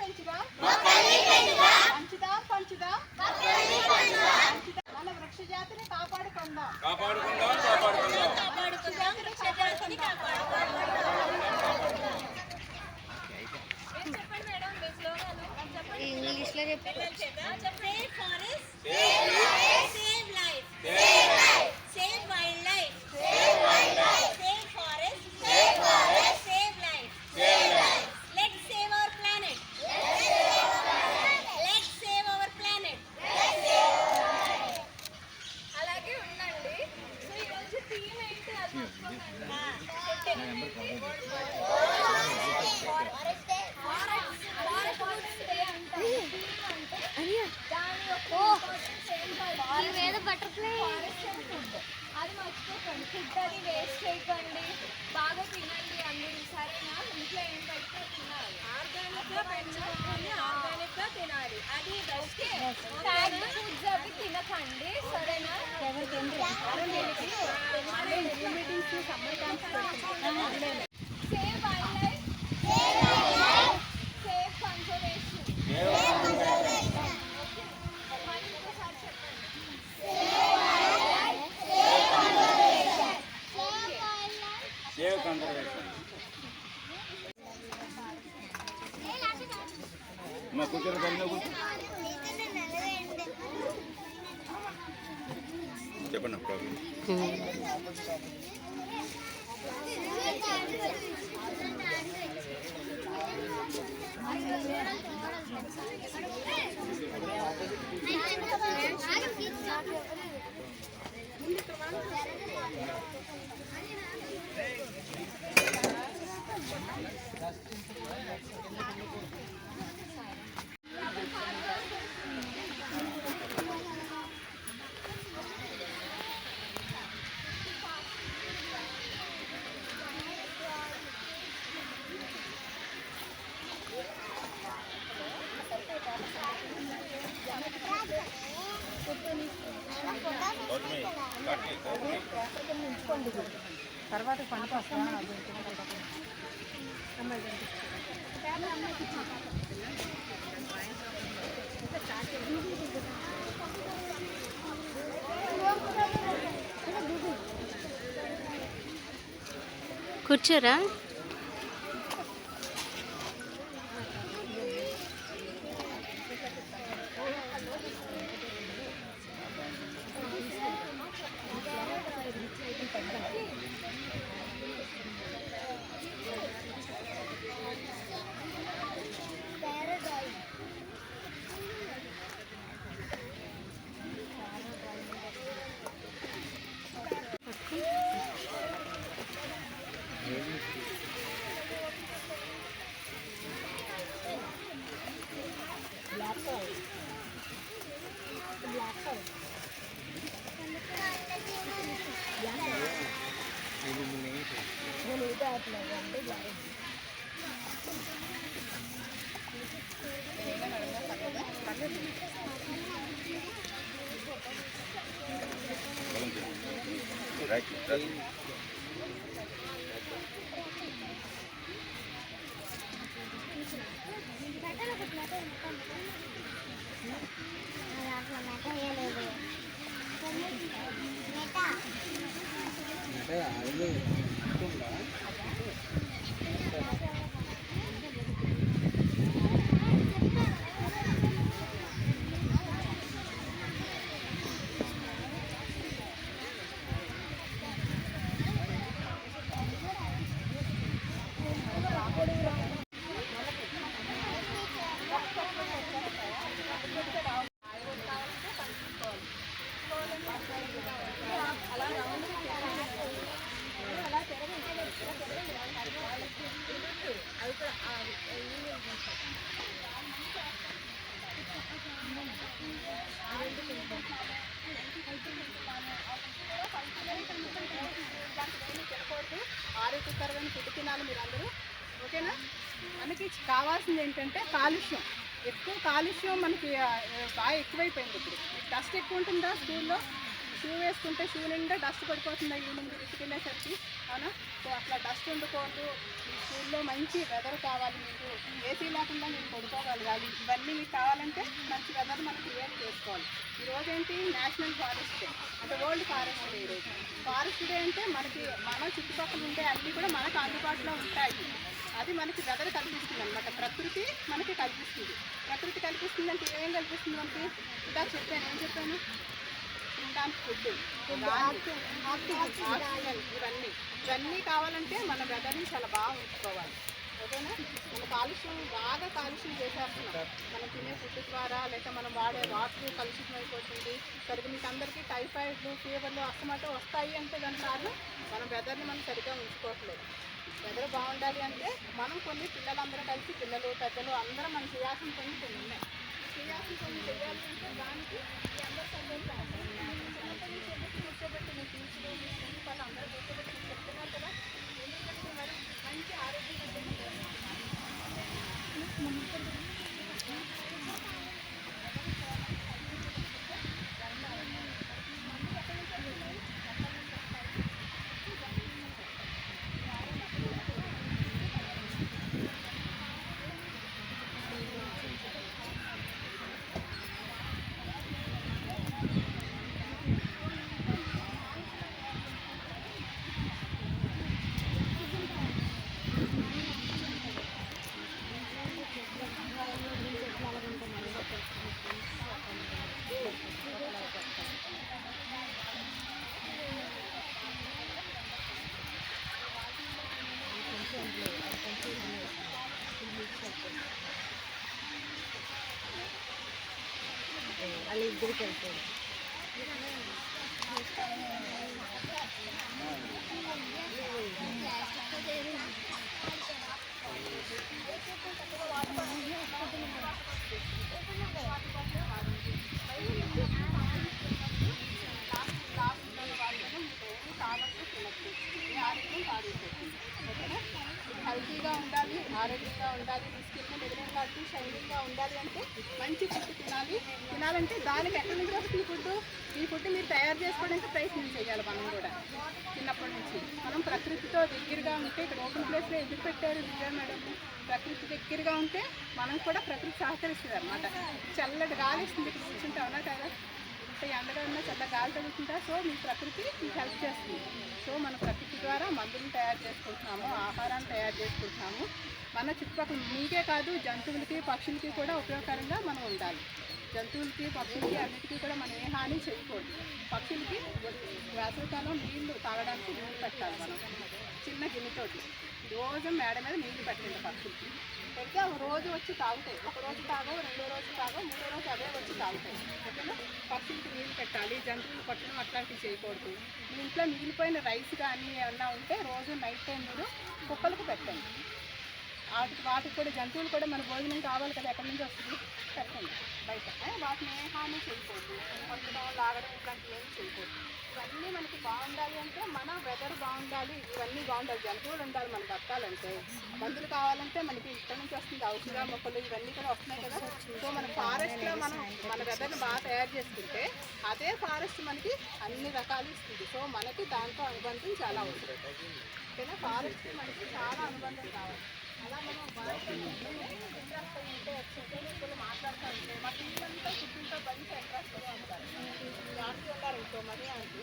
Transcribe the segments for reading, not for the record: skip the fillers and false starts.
పెంచుదాం పంచుదాం మన వృక్ష జాతిని కాపాడుకుందాం ఇంగ్లీష్ లో చెప్పండి. అది మర్చిపోకండి. ఫుడ్ అది వేస్ట్ చేయకండి, బాగా తినండి అందరూ, సరేనా? ఇంట్లో ఏం పెడితే తినాలి, ఆర్గానిక్గా పెంచుకోవాలి, ఆర్గానిక్గా తినాలి, అది బెస్ట్. ప్యాక్డ్ ఫుడ్స్ అవి తినకండి, సరేనా? Save wild life, save conservation. చెప్పండి ప్రాబ్లం. తర్వాత పని కూర్చోరా. ఆరోగ్యకరమైన ఫుడ్ తినాలి మీరందరూ, ఓకేనా? మనకి కావాల్సింది ఏంటంటే కాలుష్యం. ఎక్కువ కాలుష్యం మనకి బాగా ఎక్కువైపోయింది. ఇప్పుడు డస్ట్ ఎక్కువ ఉంటుందా స్కూల్లో? షూ వేసుకుంటే షూ నిండా డస్ట్ పడిపోతుందా ఈవినింగ్ ఇంటికి వెళ్ళేసరికి? అవునా? సో అట్లా డస్ట్ ఉండకూడదు. మీ స్కూల్లో మంచి వెదర్ కావాలి, మీకు ఏసీ లేకుండా మీరు పడుకోగలగాలి. ఇవన్నీ మీకు కావాలంటే మంచి వెదర్ మనం క్రియేట్ చేసుకోవాలి. ఈరోజు ఏంటి నేషనల్ ఫారెస్ట్ డే, అంటే వరల్డ్ ఫారెస్ట్ డే. ఈరోజు ఫారెస్ట్ డే అంటే మనకి మన చుట్టుపక్కల ఉండే అన్నీ కూడా మనకు అందుబాటులో ఉంటాయి. అది మనకి వెదర్ కల్పిస్తుంది అనమాట. ప్రకృతి మనకి కల్పిస్తుంది. ప్రకృతి కల్పిస్తుంది అంటే ఏం కల్పిస్తుంది మనకి? ఇంకా చెప్పాను, ఏం చెప్పాను? తినడానికి ఫుడ్, ఆక్సిజన్, ఇవన్నీ కావాలంటే మన వెదర్ని చాలా బాగా ఉంచుకోవాలి. ఓకేనా? మన కాలుష్యం చేసేస్తున్నాం. మనం తినే ఫుడ్ ద్వారా, లేక మనం వాడే వాటర్ కలుషితం అయిపోతుంది. సరిగ్గా మీకు అందరికీ టైఫాయిడ్లు, ఫీవర్లు, అస్తమాతో వస్తాయి అంటే దాని కారణం మనం వెదర్ని మనం సరిగ్గా ఉంచుకోవట్లేదు. వెదర్ బాగుండాలి అంటే మనం కొన్ని పిల్లలందరూ కలిసి, పిల్లలు పెద్దలు అందరం మనం చేయాల్సిన కొన్ని ఉన్నాయి. చేయాల్సిన కొన్ని చేయాలి అంటే దానికి ఈ అందరూ కూర్చోబెట్టి మీ టీచరు, మీ ప్రిన్సిపల్ అందరూ కూర్చోబెట్టి మీరు చెప్తున్నారు కదా. ఎందుకంటే మరి మంచి ఆరోగ్యంగా వాళ్ళు ఇద్దరికి వెళ్తారు. హెల్తీగా ఉండాలి, ఆరోగ్యంగా ఉండాలి, మీ స్కిన్ మెరుగైనట్టు షైనింగ్గా ఉండాలి అంటే మంచి ఫుడ్ తినాలంటే దానికి ఎక్కడి నుంచి వస్తుంది ఫుడ్? ఈ ఫుడ్ మీరు తయారు చేసుకోవడానికి ప్రయత్నం చేయాలి. మనం కూడా చిన్నప్పటి నుంచి మనం ప్రకృతితో దగ్గరగా ఉంటే, ఇక్కడ ఓపెన్ ప్లేస్లో ఎందుకు పెట్టారు విజయ మేడం? ప్రకృతి దగ్గరగా ఉంటే మనం కూడా ప్రకృతి సహకరిస్తుంది అనమాట. చల్లటి గాలి ఇస్తుంది, ఇక్కడ కూర్చుంటే అవునా కదా? ఇంత ఎండగా ఉన్నా చల్ల గాలి తగ్గుతుందా? సో మీ ప్రకృతి మీకు హెల్ప్ చేస్తుంది. సో మన ప్రకృతి ద్వారా మందులను తయారు చేసుకుంటున్నాము, ఆహారాన్ని తయారు చేసుకుంటున్నాము. మన చుట్టుపక్కల మీకే కాదు, జంతువులకి పక్షులకి కూడా ఉపయోగకరంగా మనం ఉండాలి. జంతువులకి పక్షులకి అన్నిటికీ కూడా మనం ఏ హాని చేయకూడదు. పక్షులకి వేసవికాలం నీళ్లు తాగడానికి నీళ్ళు పెట్టాలి. మనం చిన్న గిన్నెతోటి రోజు మేడ మీద నీళ్లు పెట్టండి పక్షులకి. పెడితే రోజు వచ్చి తాగుతాయి. ఒక రోజు తాగవు, రెండో రోజు తాగవు, మూడో రోజు అవే వచ్చి తాగుతాయి. ఓకేనా? పక్షులకి నీళ్ళు పెట్టాలి, జంతువులు పట్టడం అట్లాంటివి చేయకూడదు. మీ ఇంట్లో మిగిలిపోయిన రైస్ కానీ ఏమన్నా ఉంటే రోజు నైట్ టైం మీరు కుక్కలకు పెట్టండి. వాటికి కూడా, జంతువులు కూడా మన భోజనం కావాలి కదా, ఎక్కడి నుంచి వస్తుంది, పెట్టండి బయట. వాటిని ఏ హాని చేయకూడదు, కొట్టడం, లాగడం ఇట్లాంటివి ఏమి చేయకూడదు. ఇవన్నీ మనకి బాగుండాలి అంటే మన వెదర్ బాగుండాలి, ఇవన్నీ బాగుండాలి. జంతువులు ఉండాలి మనం బతకాలంటే. మందులు కావాలంటే మనకి ఇక్కడ నుంచి వస్తుంది, ఔషధ మొక్కలు ఇవన్నీ కూడా వస్తున్నాయి కదా. సో మన ఫారెస్ట్లో మనం మన వెదర్ని బాగా తయారు చేసుకుంటే అదే ఫారెస్ట్ మనకి అన్ని రకాలు ఇస్తుంది. సో మనకి దాంతో అనుబంధం చాలా అవసరం. ఓకేనా? ఫారెస్ట్ మనకి చాలా అనుబంధం కావాలి. అలా మనం మాట్లాడుతూ ఉంటే మా పిల్లలంతా కుటుంబంతో బండి అట్రాక్ట్ ఉంటారు. ఆంటీ ఉన్నారు ఇంకో మనీ ఆంటీ,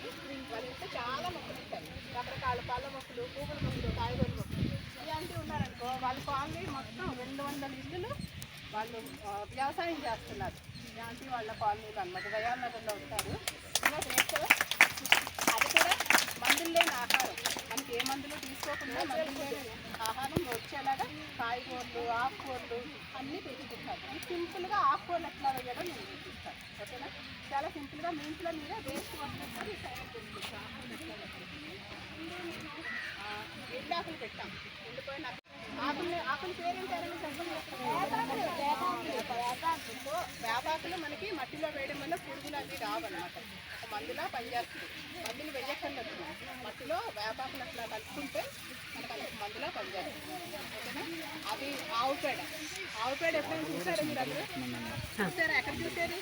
వాళ్ళ ఇంట్లో చాలా మొక్కలు ఉంటాయి. రకరకాల పళ్ళ మొక్కలు, పువ్వుల మొక్కలు, కాయగూరల మొక్కలు. ఈ ఆంటీ ఉన్నారనుకో, వాళ్ళ కాలనీ మొత్తం 200 ఇల్లులు వాళ్ళు వ్యవసాయం చేస్తున్నారు. ఈ ఆంటీ వాళ్ళ కాలనీలో అనమాట, దయానగర్లో ఉంటారు. అది కూడా మందులు లేని ఆహారం, మనకి ఏ మందులు తీసుకోకుండా మందులు లేని ఆహారం వచ్చేలాగా కాయగూరలు, ఆకుకూరలు అన్నీ పెంచుకుంటారు. సింపుల్గా ఆకుకూరలు ఎట్లా వేయాలో నేను చూపిస్తాను. ఓకేనా? చాలా సింపుల్గా మీ ఇంట్లో మీరే వేస్ట్ వస్తుంది తయారు చేసుకుంటాం. ఎండాకులు పెట్టాం, ఎండిపోయిన ఆకులు పేరేంటారని చెప్పండి. వేపాకులు మనకి మట్టిలో వేయడం వల్ల పురుగులు అవి రావన్నమాట. ఒక మందులా పనిచేస్తుంది. మందులు వెయ్యక్కర్లేదు, మట్టిలో వేపాకులు అట్లా కలుపుకుంటే మనకు అది మందులా పనిచేస్తుంది. ఓకేనా? అది ఆవు పేడ ఎప్పుడైనా చూసారా మీరు? అందరూ చూసారా? ఎక్కడ చూసారు?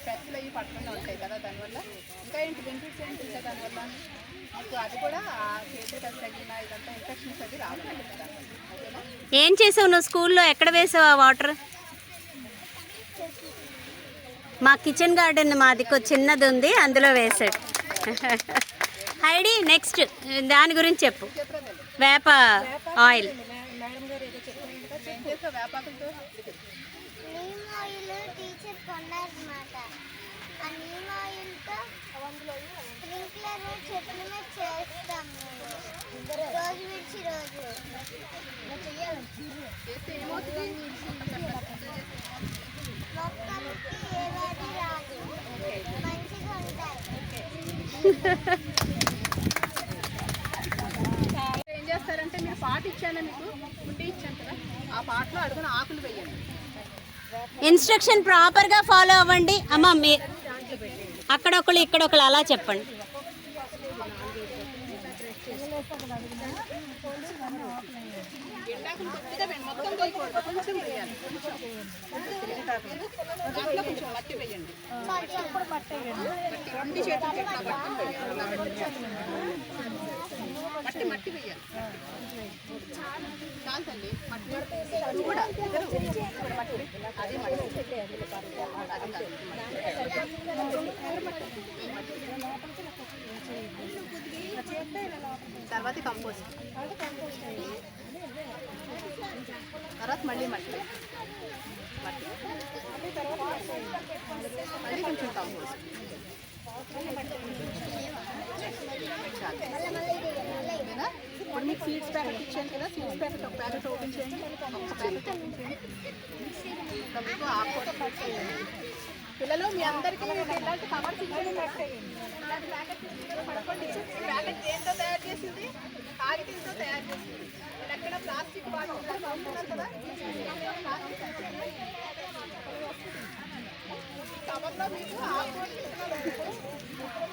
పెస్ట్లు అవి పట్టకుండా ఉంటాయి కదా దానివల్ల. ఇంకా ఏంటి బెనిఫిట్స్ ఏంటి ఇంకా దానివల్ల మీకు అది కూడా చేతి తగిన ఇదంతా ఇన్ఫెక్షన్స్ అది రావాలి కదా. ఓకేనా? ఏం చేసావు నువ్వు స్కూల్లో? ఎక్కడ వేసావు ఆ వాటర్? మా కిచెన్ గార్డెన్ మాది చిన్నది ఉంది, అందులో వేసాడు. హైడి నెక్స్ట్ దాని గురించి చెప్పు. వేప ఆయిల్. ఏం చేస్తావు వేపాకులతో? నీమ్ ఆయిల్ టీచర్ కొన్నారన్నమాట. ఆ నీమ్ ఆయిల్తో స్ప్రింక్లర్ చెట్ల మీద చేస్తాము రోజు విడిచి రోజు. చేస్తే ఏమవుతుంది? మొక్కలకి ఏ వ్యాధి రాదు, మంచిగా ఉంటాయి. ఏం చేస్తారంటే మీరు పాట ఇచ్చాను, మీకు గుడ్డి ఇచ్చాను కదా, ఆ పాటలో అడుగున ఆకులు వేయండి. ఇన్స్ట్రక్షన్ ప్రాపర్గా ఫాలో అవ్వండి అమ్మ. మీ అక్కడ ఒకళ్ళు ఇక్కడ ఒకళ్ళు అలా చెప్పండి. ఎండాకులు కొద్దిగా వేయండి, మొత్తం వేయకూడదు, కొంచెం వేయాలి. దాంట్లో కొంచెం మట్టి వేయండి. మట్టి రెండు చేతులు ఇట్లా పట్టుకొని వేయాలి. మట్టి వేయాలి. చాలు తల్లి, మట్టి కూడా మట్టి అది తర్వాత కంపోస్ట్, తర్వాత మళ్ళీ మట్టి మళ్ళీ కొంచెం కంపోస్ట్. ఓకేనా? ఇప్పుడు మీకు సీడ్స్ ప్యాకెట్ ఇచ్చాను కదా, సీడ్స్ ప్యాకెట్ ఒక ప్యాకెట్ ఓపెన్ చేయండి. ఒక ప్యాకెట్ ఓపెన్ చేయండి. మీకు ఆకుకూర పిల్లలు మీ అందరికీ ఇలాంటి కవర్స్ ఇచ్చేయండి. ఇలాంటి ప్యాకెట్ పడుకోండి. ప్యాకెట్ దేంతో తయారు చేసింది? కాగితంతో తయారు చేసింది. ఎక్కడ ప్లాస్టిక్ బాటిల్ అమ్ముతున్నారు కదా, కవర్లో మీకు ఆకుకూరలు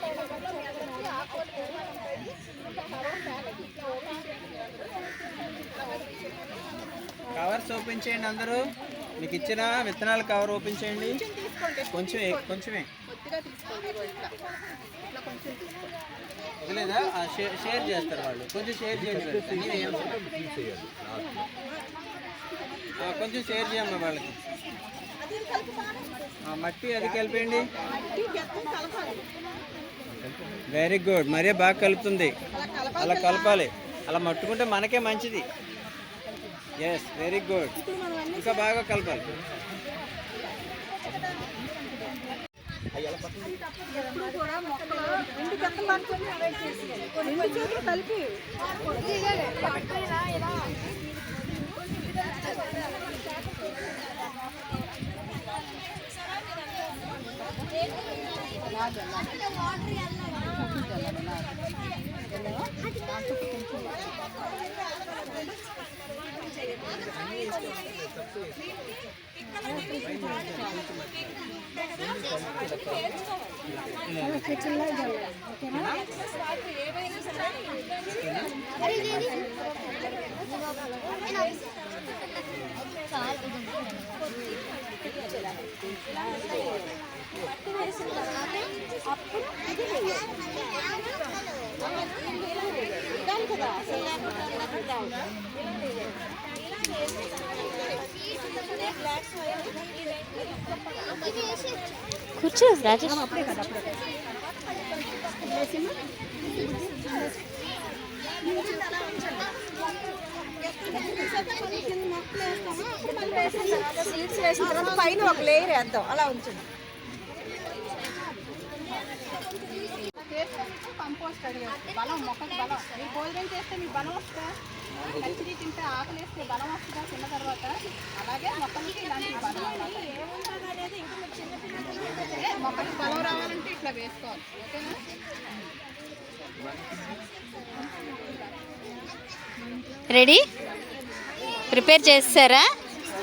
కవర్లో మీ అందరికీ ఆకుకూరలు ఉంటాయి. కవర్ ప్యాకెట్ కవర్స్ ఓపెన్ చేయండి అందరూ. మీకు ఇచ్చిన విత్తనాల కవర్ ఓపెన్ చేయండి. తీసుకోండి, కొంచెమే కొద్దిగా తీసుకోండి. ఇట్లా కొంచెం తీసుకోండి. లేదా షేర్ చేస్తారు వాళ్ళు. కొంచెం షేర్ చేయండి, కొంచెం షేర్ చేయమ్మా వాళ్ళకి. మట్టి అది కలిపేయండి. Very good. మరీ బాగా కలుపుతుంది. అలా కలపాలి. అలా మట్టుకుంటే మనకే మంచిది. Yes, very good. ఇంకా బాగా కలపాలి. కలిపి కూర్చో రాజేష్. సీడ్స్ వేసిన తర్వాత పైన ఒక లేయర్ వేద్దాం, అలా ఉంచండి. కంపోస్ట్ అడిగారు. బలం మొక్కకి బలం. మీరు భోజనం చేస్తే మీకు బలం వస్తుందా? పచ్చిది తింటే ఆకలి వేస్తే బలం వస్తుందా తిన్న తర్వాత? అలాగే మొక్కలకి ఇలాంటి బలం మొక్కలకి బలం రావాలంటే ఇట్లా వేసుకోవాలి. ఓకేనా? రెడీ? ప్రిపేర్ చేస్తారా?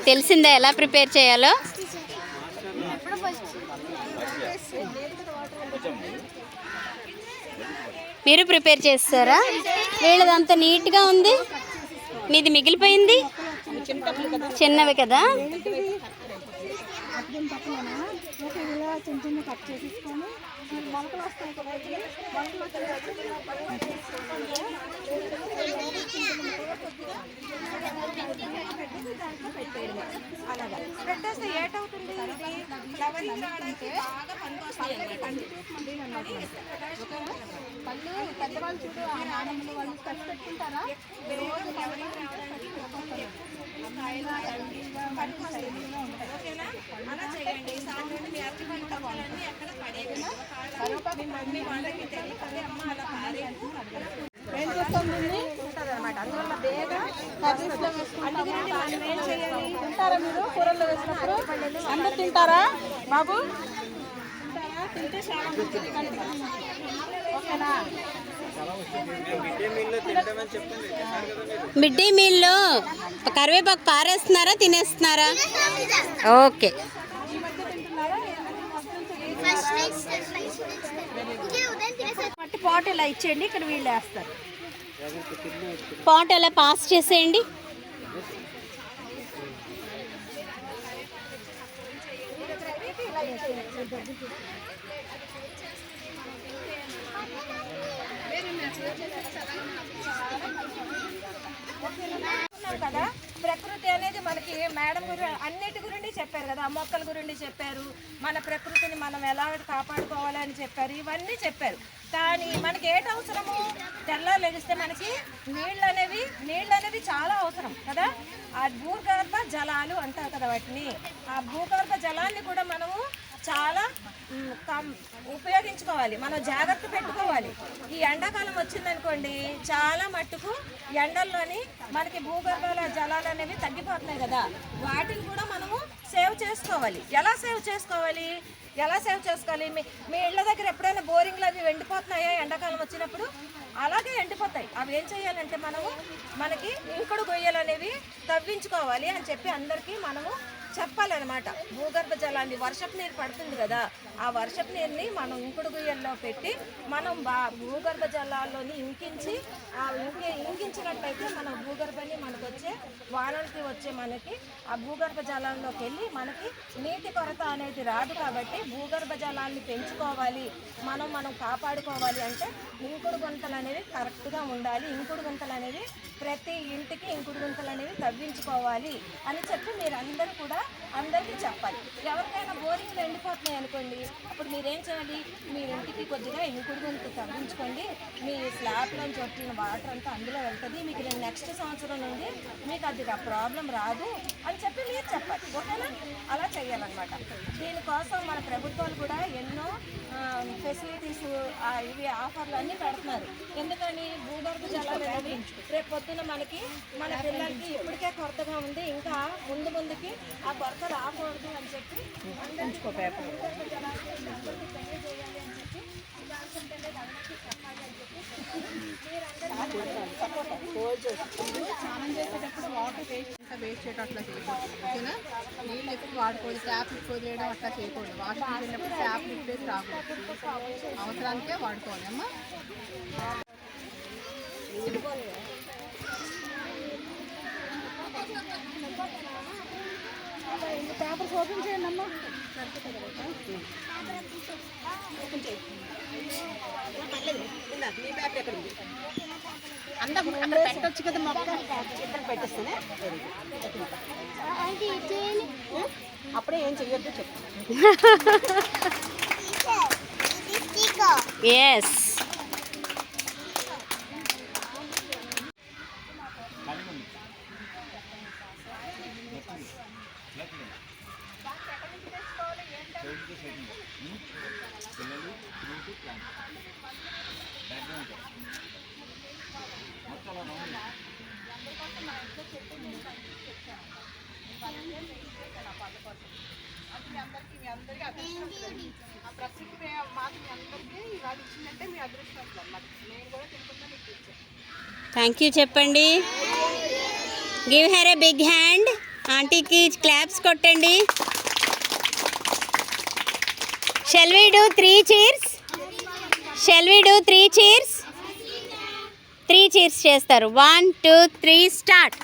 తెలిసిందా ఎలా ప్రిపేర్ చేయాలో? మీరు ప్రిపేర్ చేస్తారా? వీళ్ళదంతా నీట్గా ఉంది, మీది మిగిలిపోయింది. చిన్నవి కదా. అప్పుడు పక్కన ఒక ఇలా చిన్న చిన్న కట్ చేసేసుకొని మొలకలు వస్తాయి కదా, మొలకలు అలాగా పెట్టేస్తే ఏటవుతుంది, ఇది ఫ్లవరింగ్ రావడానికి బాగా పనికొస్తాయి. పళ్ళు పెద్దవాళ్ళు చూడు, ఆ నానమ్మలు వాళ్ళు ఖర్చు పెట్టుకుంటారా? రోజు ఫ్లవరింగ్ రావడానికి ఓకేనా? అలా చేయండి. సార్ నుండి మీ అరటి పంట పొలాన్ని ఎక్కడ పడేయకుండా మీ మమ్మీ వాళ్ళకి తెలియదు అమ్మ అలా పారేయకు ఉంటుంది అనమాట. అందువల్ల బేగా కర్రీస్లో వేసుకుంటాము. మనం ఏం చేయాలి? తింటారా మీరు కూరల్లో వేసినప్పుడు? అందరూ తింటారా బాబు? తింటే చాలా మంచిది. ఓకేనా? మిడ్ డే మీల్లో కరివేపాకు పారేస్తున్నారా, తినేస్తున్నారా? ఓకే. మట్టి పాట్ ఇలా ఇచ్చేయండి, ఇక్కడ వీళ్ళు వేస్తారు. పాట్ అలా పాస్ చేసేయండి. కదా ప్రకృతి అనేది మనకి మేడం అన్నిటి గురించి చెప్పారు కదా, మొక్కల గురించి చెప్పారు, మన ప్రకృతిని మనం ఎలా కాపాడుకోవాలని చెప్పారు, ఇవన్నీ చెప్పారు. కానీ మనకి ఏటి అవసరము? తెల్లారు లెగిస్తే మనకి నీళ్ళు అనేవి చాలా అవసరం కదా. ఆ భూగర్భ జలాలు అంటారు కదా వాటిని. ఆ భూగర్భ జలాన్ని కూడా మనము చాలా ఉపయోగించుకోవాలి, మనం జాగ్రత్త పెట్టుకోవాలి. ఈ ఎండాకాలం వచ్చిందనుకోండి, చాలా మట్టుకు ఎండల్లోని మనకి భూగర్భాల జలాలు అనేవి తగ్గిపోతున్నాయి కదా, వాటిని కూడా మనము సేవ్ చేసుకోవాలి. ఎలా సేవ్ చేసుకోవాలి? మీ ఇళ్ళ దగ్గర ఎప్పుడైనా బోరింగ్లు అవి ఎండిపోతున్నాయా ఎండాకాలం వచ్చినప్పుడు? అలాగే ఎండిపోతాయి. అవి ఏం చేయాలంటే మనకి ఇంకుడు గొయ్యలు అనేవి తవ్వించుకోవాలి అని చెప్పి అందరికీ మనము చెప్పాలన్నమాట. భూగర్భ జలాన్ని వర్షపు నీరు పడుతుంది కదా, ఆ వర్షపు నీరుని మనం ఇంకుడు గుయ్యల్లో పెట్టి మనం భూగర్భ జలాల్లోని ఇంకించినట్లయితే మన భూగర్భాన్ని మనకు వచ్చే వానలకి వచ్చే మనకి ఆ భూగర్భ జలాల్లోకి వెళ్ళి మనకి నీటి కొరత అనేది రాదు. కాబట్టి భూగర్భ జలాన్ని పెంచుకోవాలి, మనం కాపాడుకోవాలి అంటే ఇంకుడు గుంతలు అనేవి కరెక్ట్గా ఉండాలి. ఇంకుడు గుంతలు అనేవి ప్రతి ఇంటికి ఇంకుడు గుంతలు అనేవి తవ్వించుకోవాలి అని చెప్పి మీరు అందరూ కూడా అందరికీ చెప్పాలి. ఎవరికైనా బోరింగ్లు ఎండిపోతున్నాయి అనుకోండి, అప్పుడు మీరేం చేయాలి? మీ ఇంటికి కొద్దిగా ఇంకుడు గుంత తవ్వించుకోండి, మీ స్లాబ్లోంచి వచ్చిన వాటర్ అంతా అందులో వెళ్తుంది, మీకు నెక్స్ట్ సంవత్సరం నుండి మీకు అది ప్రాబ్లం రాదు అని చెప్పి మీరు చెప్పాలి. ఓకేనా? అలా చేయాలన్నమాట. దీనికోసం మన ప్రభుత్వాలు కూడా ఎన్నో ఫెసిలిటీస్ ఇవి ఆఫర్లు అన్నీ పెడుతున్నారు. ఎందుకని? భూగర్భ జలాలు అనేవి రేపు పొద్దున మనకి మన పిల్లలకి ఇప్పటికే కొరతగా ఉంది, ఇంకా ముందుకి ఆ కొరత రాకూడదు అని చెప్పి స్నానం చేసేటప్పుడు వాటర్ వేస్ట్ చేయడం అట్లా చేయకూడదు. ఓకేనా? నీళ్ళు ఎక్కువ వాడుకోవాలి, ట్యాప్ ఎక్కువ చేయడం అట్లా చేయకూడదు. వాష్రూమ్కి వెళ్ళినప్పుడు ట్యాప్ ఇప్పేసి రాకూడదు, అవసరానికే వాడుకోవాలి అమ్మా. పేపర్స్ ఓపెన్ చేయండి అమ్మా. అందరూ అక్కడ పెట్టొచ్చు కదా, మొక్క ఇద్దరు పెట్టేస్తేనే అప్పుడే ఏం చెయ్యొద్దు చెప్పు. ఎస్. ఆ ప్రకృతి మాకు మీ అందరికీ ఇవాళ ఇచ్చిందంటే మీ అదృష్టం అన్నమాట. నేను కూడా తింటుందా మీకు ఇచ్చాను. థ్యాంక్ యూ చెప్పండి. Give her a big hand. ఆంటీకి క్లాప్స్ కొట్టండి. Shall we do 3 cheers? Shall we do 3 cheers? 3 cheers చేస్తారు. 1 2 3 స్టార్ట్.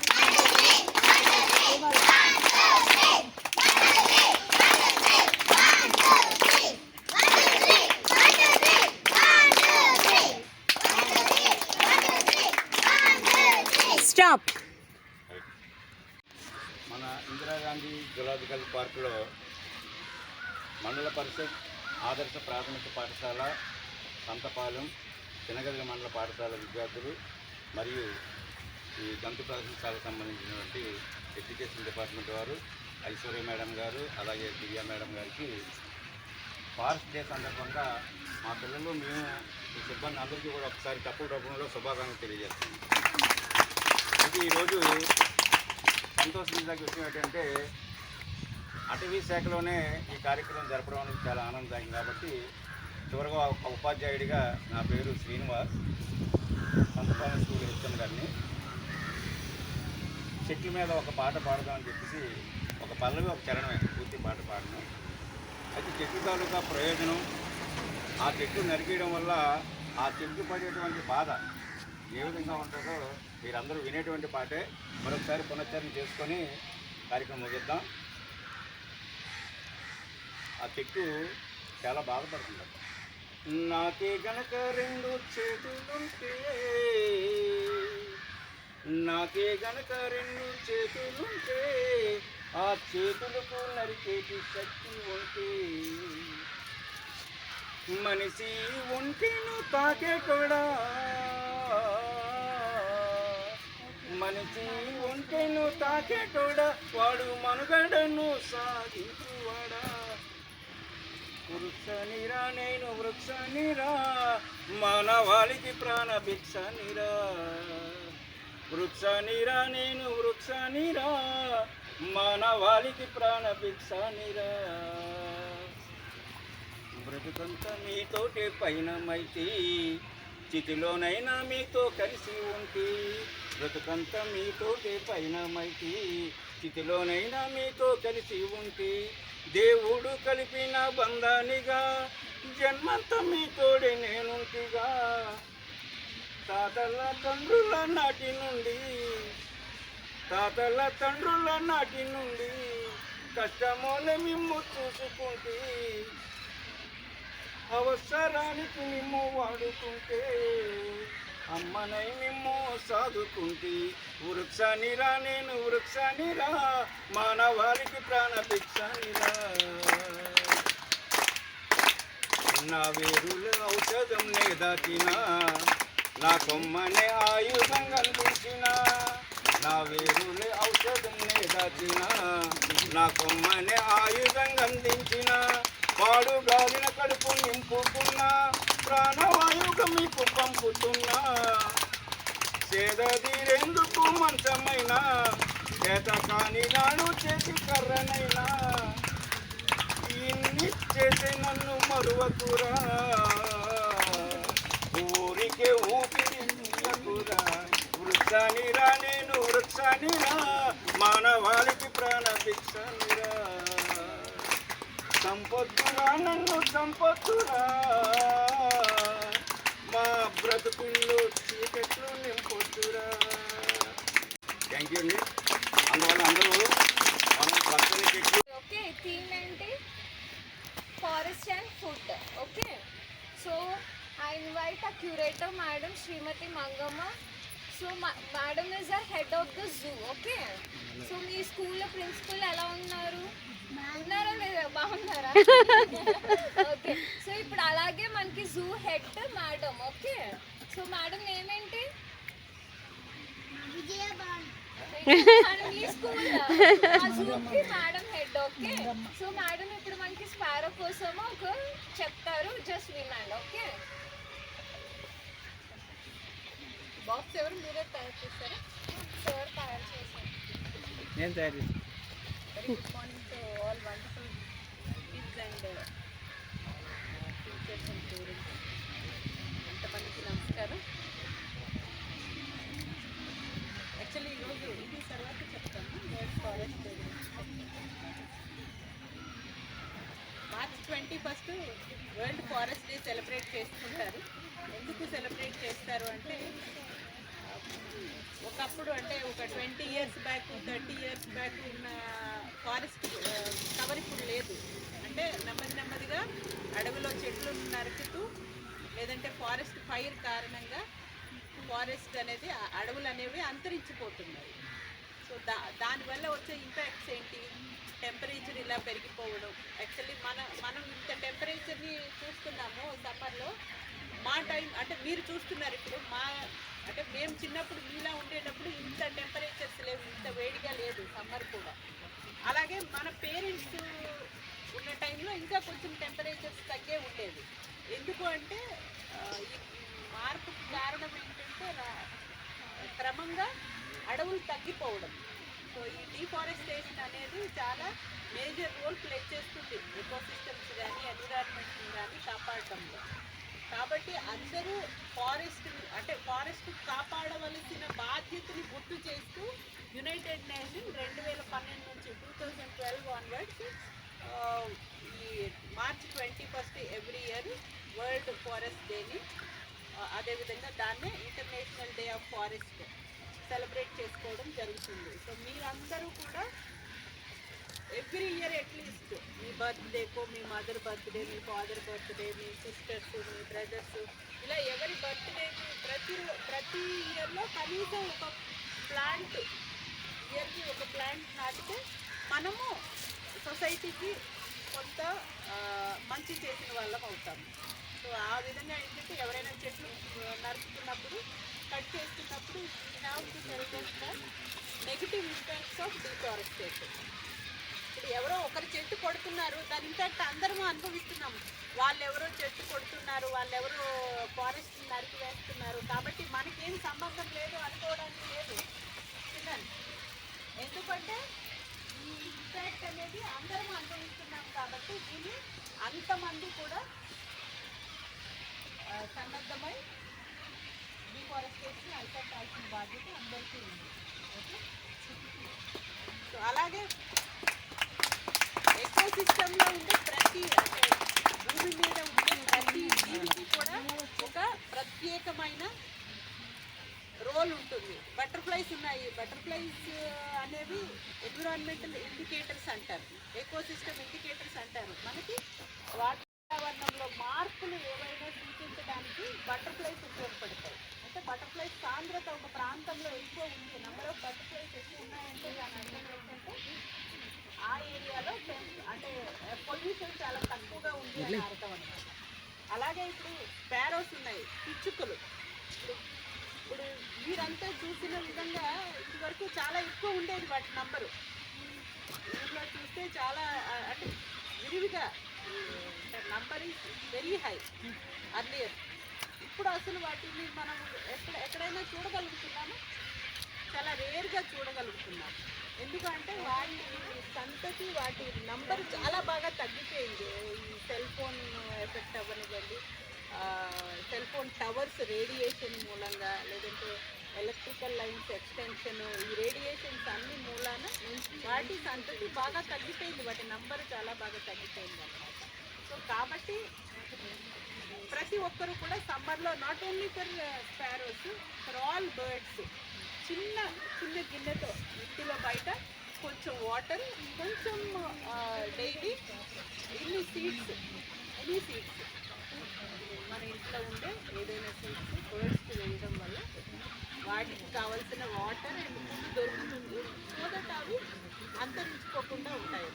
పార్కులో మండల పరిషత్ ఆదర్శ ప్రాథమిక పాఠశాల సంతపాలెం చినగదిరి మండల పాఠశాల విద్యార్థులు మరియు ఈ గంతు ప్రదర్శనశాలకు సంబంధించినటువంటి ఎడ్యుకేషన్ డిపార్ట్మెంట్ వారు ఐశ్వర్య మేడం గారు అలాగే దివ్య మేడం గారికి ఫారెస్ట్ డే సందర్భంగా మా పిల్లలు మేము ఈ సిబ్బంది అందరికీ కూడా ఒకసారి తప్పుడు రూపంలో శుభాకాంక్షలు తెలియజేస్తున్నాం. అయితే ఈరోజు సంతోషించదగ్గ విషయం ఏంటంటే అటవీ శాఖలోనే ఈ కార్యక్రమం జరపడం అనేది చాలా ఆనందదాయకం. కాబట్టి చివరిగా ఒక ఉపాధ్యాయుడిగా నా పేరు శ్రీనివాస్, సంతపాలెం స్కూల్ హెచ్ఎం గారిని. చెట్ల మీద ఒక పాట పాడదామని చెప్పేసి ఒక పల్లవి ఒక చరణమే పూర్తి పాట పాడను. అయితే చెట్టు తాలూకా ప్రయోజనం, ఆ చెట్టు నరికేయడం వల్ల ఆ చెట్టు పడేటువంటి బాధ ఏ విధంగా ఉంటుందో మీరందరూ వినేటువంటి పాటే మరొకసారి పునశ్చరణ చేసుకొని కార్యక్రమం ముగిద్దాం. ఆ చెట్టు చాలా బాధపడుతుంది. నాకే గనక రెండు చేతులుంటే, నాకే గనక రెండు చేతులుంటే, ఆ చేతులకు నరికేటి శక్తి ఉంటే, మనిషి ఒంటిను తాకే కూడా, మనిషి ఒంటిను తాకే కూడా, వాడు మనుగడను సాగించువాడా. వృక్షనిరా నేను వృక్షనిరా, మానవాళికి ప్రాణ భిక్షనిరా. వృక్షనిరా నేను వృక్షనిరా, మానవాళికి ప్రాణ భిక్షనిరా. బ్రతుకంతా మీతోటే పయనమైతే, చితిలోనైనా మీతో కలిసి ఉంటే. బ్రతుకంతా మీతోటే పయనమైతే, చితిలోనైనా మీతో కలిసి ఉంటే. దేవుడు కలిపిన బంధానిగా జన్మంతా మీతోడే నేనుంటిగా. తాతల తండ్రుల నాటి నుండి, తాతల తండ్రుల నాటి నుండి కష్టమోలే మిమ్ము చూసుకుంటే, అవసరానికి మిమ్ము వాడుకుంటే, అమ్మనై మిమ్ము సాదుకుంటే. వృక్షనిరా నేను వృక్షనిరా, మానవాళికి ప్రాణ భిక్షనిరా. నా వేరుల ఔషధం నే దాచిన, నా కొమ్మనే ఆయుధంగా అందించిన. నా వేరుల ఔషధం నే దాచిన, నా కొమ్మనే ఆయుధంగా అందించిన. పాడు గాలిన కడుపు నింపుతున్నా, ప్రాణవాయువుగా మీకు పంపుతున్నా. సేదదీరెందుకు మంచమైనా, చేత కాని నాడు చేసి కర్రనైనా. ఇన్ని చేసి నన్ను మరువకురా, ఊరికే ఊపిరి తీయకురా. వృక్షనిరా నేను వృక్షనిరా, మానవాళికి ప్రాణ భిక్షనిరా. సంపత్తురా నన్ను సంపత్తురా, మా బ్రతుకుల్లో చీకట్లు నింపొద్దురా. థ్యాంక్ యూ అండి. అందువల్ల అందరూ మనం పచ్చని చెట్లు. ఓకే, థీమ్ ఏంటి? Forest and food. Okay, so I invite a curator madam Shrimati Mangamma. So madam is a head of the zoo. Okay, so మీ స్కూల్లో ప్రిన్సిపల్ ఎలా ఉన్నారు? ఉన్నారా లేదా? బాగున్నారా? ఓకే, సో ఇప్పుడు అలాగే మనకి zoo head madam. Okay, so madam ఏమేంటి? మీ స్కూల్ జూకి madam head. Okay, so madam ఇప్పుడు మనకి స్పారో కోసం ఒక చెప్తారు, జస్ట్ వినండి. ఓకే, బాక్స్ ఎవరు మీరే తయారు చేస్తారా? సార్ తయారు చేశారు. నేను తయారు చేస్తాను. Very good morning to all wonderful kids and teachers and parents. అంతమందికి నమస్కారం. యాక్చువల్లీ ఈరోజు ఇది తర్వాత చెప్తాను వరల్డ్ ఫారెస్ట్ డే గురించి. March 21 world forest day celebrate చేసుకుంటారు. ఎందుకు సెలబ్రేట్ చేస్తారు అంటే, ఒకప్పుడు అంటే ఒక 20 years బ్యాక్ 30 years బ్యాక్ ఉన్న ఫారెస్ట్ కవర్ ఇప్పుడు లేదు. అంటే నెమ్మదిగా అడవిలో చెట్లు నరుకుతూ, లేదంటే ఫారెస్ట్ ఫైర్ కారణంగా ఫారెస్ట్ అనేది, అడవులు అనేవి అంతరించిపోతున్నాయి. సో దానివల్ల వచ్చే ఇంపాక్ట్స్ ఏంటి? టెంపరేచర్ ఇలా పెరిగిపోవడం. యాక్చువల్లీ మనం ఇంత టెంపరేచర్ని చూస్తున్నాము సమ్మర్లో. మా టైం అంటే మీరు చూస్తున్నారు ఇప్పుడు, అంటే మేము చిన్నప్పుడు మీలా ఉండేటప్పుడు ఇంత టెంపరేచర్స్ లేవు, ఇంత వేడిగా లేదు సమ్మర్ కూడా. అలాగే మన పేరెంట్స్ ఉన్న టైంలో ఇంకా కొంచెం టెంపరేచర్స్ తగ్గే ఉండేది. ఎందుకు అంటే ఈ మార్పుకి కారణం ఏంటంటే క్రమంగా అడవులు తగ్గిపోవడం. సో ఈ డిఫారెస్టేషన్ అనేది చాలా మేజర్ రోల్ ప్లే చేస్తుంది ఎకోసిస్టమ్స్ కానీ ఎన్విరాన్మెంట్ని కానీ కాపాడటంలో. కాబట్టి అందరూ ఫారెస్ట్ కాపాడవలసిన బాధ్యతని గుర్తు చేస్తూ యునైటెడ్ నేషన్ 2012 నుంచి 2012 ఆన్వర్డ్స్ ఈ March 21 every year world forest డేని, అదేవిధంగా దాన్నే international day of forest celebrate చేసుకోవడం జరుగుతుంది. సో మీరందరూ కూడా ఎవ్రీ ఇయర్ అట్లీస్ట్ మీ బర్త్డేకో, మీ మదర్ బర్త్డే, మీ ఫాదర్ బర్త్డే, మీ సిస్టర్స్, మీ బ్రదర్స్, ఇలా ఎవరి బర్త్డేకి ప్రతి ఇయర్లో కనీసం ఒక ప్లాంట్, ఇయర్కి ఒక ప్లాంట్ నాటితే మనము సొసైటీకి కొంత మంచి చేసిన వాళ్ళం అవుతాము. సో ఆ విధంగా ఏంటంటే ఎవరైనా చెట్లు నరుకుతున్నప్పుడు, కట్ చేస్తున్నప్పుడు we have to celebrate the negative impacts of deforestation. ఇప్పుడు ఎవరో ఒకరు చెట్టు కొడుతున్నారు, దాని ఇంపాక్ట్ అందరము అనుభవిస్తున్నాము. వాళ్ళెవరో చెట్టు కొడుతున్నారు, వాళ్ళెవరో ఫారెస్ట్ నరికి వేస్తున్నారు, కాబట్టి మనకేం సంబంధం లేదు అనుకోవడానికి లేదు. ఎందుకంటే ఈ ఇంపాక్ట్ అనేది అందరం అనుభవిస్తున్నాం కాబట్టి దీన్ని అంతమంది కూడా సన్నద్ధమై డిఫారెస్టేషన్ అరికట్టాల్సిన బాధ్యత అందరికీ ఉంది. ఓకే, సో అలాగే ఎకోసిస్టంలో ఉండే ప్రతి, అంటే భూమి మీద ఉండే ప్రతి జీవికి కూడా ఒక ప్రత్యేకమైన రోల్ ఉంటుంది. బటర్ఫ్లైస్ ఉన్నాయి. బటర్ఫ్లైస్ అనేవి ఎన్విరాన్మెంటల్ ఇండికేటర్స్ అంటారు, ఎకోసిస్టమ్ ఇండికేటర్స్ అంటారు. మనకి వాతావరణంలో మార్పులు ఏవైనా సూచించడానికి బటర్ఫ్లైస్ ఉపయోగపడతాయి. అంటే బటర్ఫ్లైస్ సాంద్రత ఒక ప్రాంతంలో ఎక్కువ ఉంది, నెంబర్ ఆఫ్ బటర్ఫ్లైస్ ఎక్కువ ఉన్నాయంటే దాని అర్థం ఏంటంటే ఆ ఏరియాలో అంటే పొల్యూషన్ చాలా తక్కువగా ఉంది అని అర్థం అనమాట. అలాగే ఇప్పుడు స్పారోస్ ఉన్నాయి, పిచ్చుకలు. ఇప్పుడు మీరంతా చూసిన విధంగా ఇదివరకు చాలా ఎక్కువ ఉండేది వాటి నంబరు. ఊళ్ళో చూస్తే చాలా అంటే విరివిగా number is very high earlier. ఇప్పుడు అసలు వాటిని మనం ఎక్కడైనా చూడగలుగుతున్నాము, చాలా రేర్గా చూడగలుగుతున్నాము. ఎందుకంటే వాటి సంతతి, వాటి నంబర్ చాలా బాగా తగ్గిపోయింది. ఈ సెల్ ఫోన్ ఎఫెక్ట్ అవ్వనివ్వండి, సెల్ ఫోన్ టవర్స్ రేడియేషన్ మూలంగా, లేదంటే ఎలక్ట్రికల్ లైన్స్ ఎక్స్టెన్షన్, ఈ రేడియేషన్స్ అన్ని మూలాన వాటి సంతతి బాగా తగ్గిపోయింది, వాటి నంబర్ చాలా బాగా తగ్గిపోయింది అన్నమాట. సో కాబట్టి ప్రతి ఒక్కరు కూడా సమ్మర్లో not only for sparrows, for all birds, చిన్న చిన్న గిన్నెతో ఇంటిలో బయట కొంచెం వాటర్, కొంచెం డైలీ ఎనీ సీడ్స్ మన ఇంట్లో ఉండే ఏదైనా సీడ్స్ బర్డ్స్కి వేయడం వల్ల వాటికి కావాల్సిన వాటర్ అండ్ ఫుడ్ దొరుకుతుంది. సో దట్ అవి అంతరించిపోకుండా ఉంటాయి,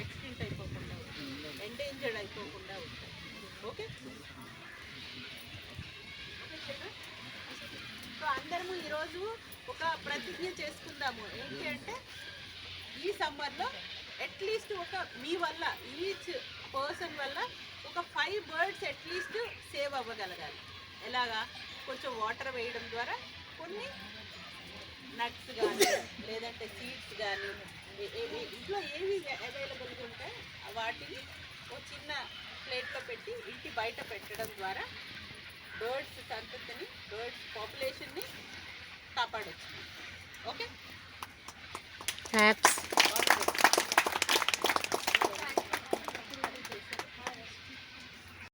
ఎక్స్టింక్ట్ అయిపోకుండా ఉంటాయి, ఎండేంజర్డ్ అయిపోకుండా ఉంటాయి. ఓకే, సో అందరము ఈరోజు ఒక ప్రతిజ్ఞ చేసుకుందాము. ఏంటి అంటే ఈ సమ్మర్లో అట్లీస్ట్ ఒక మీ వల్ల, ఈచ్ పర్సన్ వల్ల ఒక 5 బర్డ్స్ అట్లీస్ట్ సేవ్ అవ్వగలగాలి. ఎలాగా? కొంచెం వాటర్ వేయడం ద్వారా, కొన్ని నట్స్ కానీ లేదంటే సీడ్స్ కానీ ఇంట్లో ఏవి అవైలబుల్గా ఉంటాయి వాటిని ఒక చిన్న ప్లేట్లో పెట్టి ఇంటి బయట పెట్టడం ద్వారా బర్డ్స్ సంతతిని, బర్డ్స్ పాపులేషన్ని కాపాడవచ్చు. ఓకే.